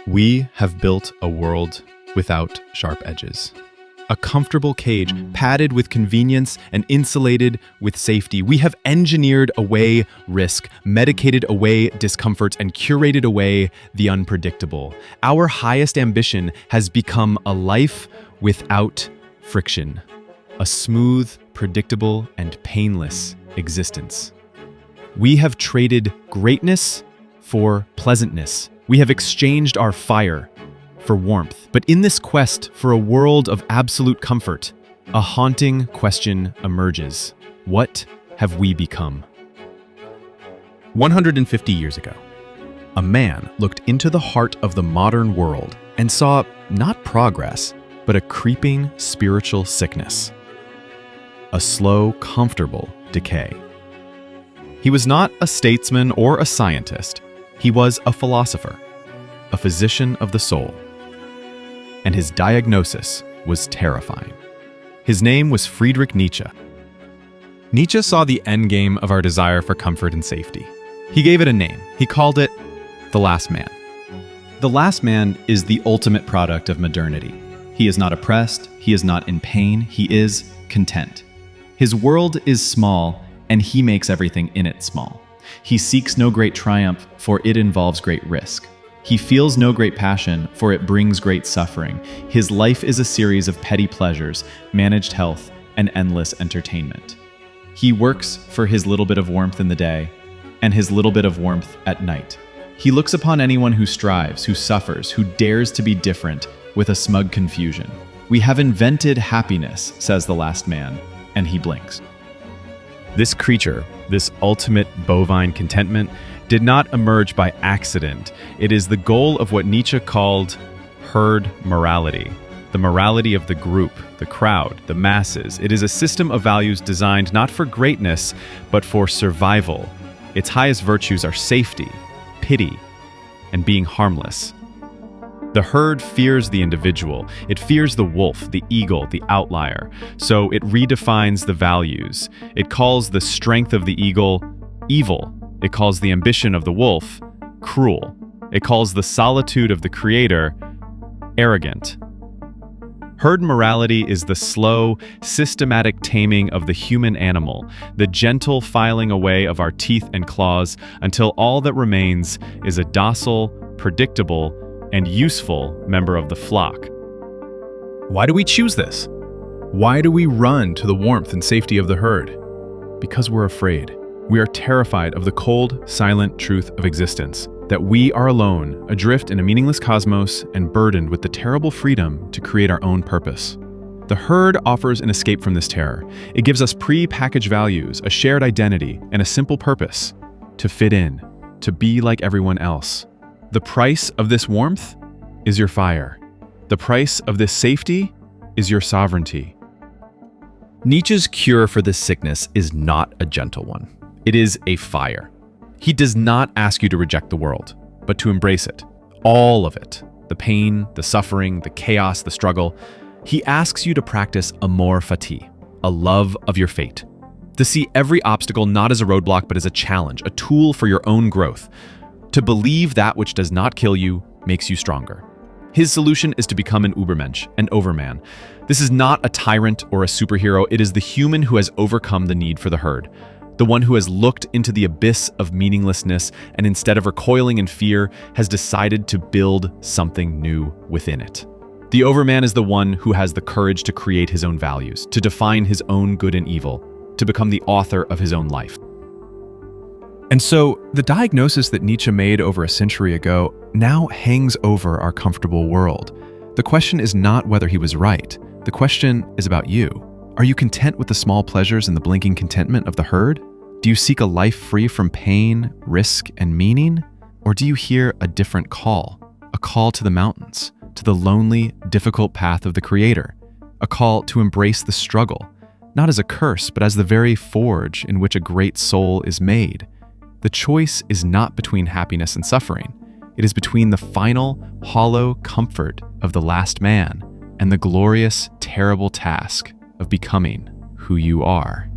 We have built a world without sharp edges. A comfortable cage, padded with convenience and insulated with safety. We have engineered away risk, medicated away discomfort, and curated away the unpredictable. Our highest ambition has become a life without friction, a smooth, predictable, and painless existence. We have traded greatness for pleasantness. We have exchanged our fire for warmth. But in this quest for a world of absolute comfort, a haunting question emerges. What have we become? 150 years ago, a man looked into the heart of the modern world and saw not progress, but a creeping spiritual sickness. A slow, comfortable decay. He was not a statesman or a scientist. He was a philosopher, a physician of the soul. And his diagnosis was terrifying. His name was Friedrich Nietzsche. Nietzsche saw the endgame of our desire for comfort and safety. He gave it a name. He called it the last man. The last man is the ultimate product of modernity. He is not oppressed, he is not in pain, he is content. His world is small, and he makes everything in it small. He seeks no great triumph, for it involves great risk. He feels no great passion, for it brings great suffering. His life is a series of petty pleasures, managed health, and endless entertainment. He works for his little bit of warmth in the day, and his little bit of warmth at night. He looks upon anyone who strives, who suffers, who dares to be different, with a smug confusion. We have invented happiness, says the last man, and he blinks. This creature, this ultimate bovine contentment, did not emerge by accident. It is the goal of what Nietzsche called herd morality, the morality of the group, the crowd, the masses. It is a system of values designed not for greatness, but for survival. Its highest virtues are safety, pity, and being harmless. The herd fears the individual. It fears the wolf, the eagle, the outlier. So it redefines the values. It calls the strength of the eagle evil. It calls the ambition of the wolf cruel. It calls the solitude of the creator arrogant. Herd morality is the slow, systematic taming of the human animal, the gentle filing away of our teeth and claws until all that remains is a docile, predictable, and useful member of the flock. Why do we choose this? Why do we run to the warmth and safety of the herd? Because we're afraid. We are terrified of the cold, silent truth of existence, that we are alone, adrift in a meaningless cosmos and burdened with the terrible freedom to create our own purpose. The herd offers an escape from this terror. It gives us pre-packaged values, a shared identity, and a simple purpose: to fit in, to be like everyone else. The price of this warmth is your fire. The price of this safety is your sovereignty. Nietzsche's cure for this sickness is not a gentle one. It is a fire. He does not ask you to reject the world, but to embrace it. All of it. The pain, the suffering, the chaos, the struggle. He asks you to practice amor fati, a love of your fate. To see every obstacle not as a roadblock, but as a challenge, a tool for your own growth. To believe that which does not kill you makes you stronger. His solution is to become an Übermensch, an overman. This is not a tyrant or a superhero. It is the human who has overcome the need for the herd. The one who has looked into the abyss of meaninglessness and instead of recoiling in fear, has decided to build something new within it. The overman is the one who has the courage to create his own values, to define his own good and evil, to become the author of his own life. And so, the diagnosis that Nietzsche made over a century ago now hangs over our comfortable world. The question is not whether he was right. The question is about you. Are you content with the small pleasures and the blinking contentment of the herd? Do you seek a life free from pain, risk, and meaning? Or do you hear a different call? A call to the mountains, to the lonely, difficult path of the Creator. A call to embrace the struggle, not as a curse, but as the very forge in which a great soul is made. The choice is not between happiness and suffering. It is between the final, hollow comfort of the last man and the glorious, terrible task of becoming who you are.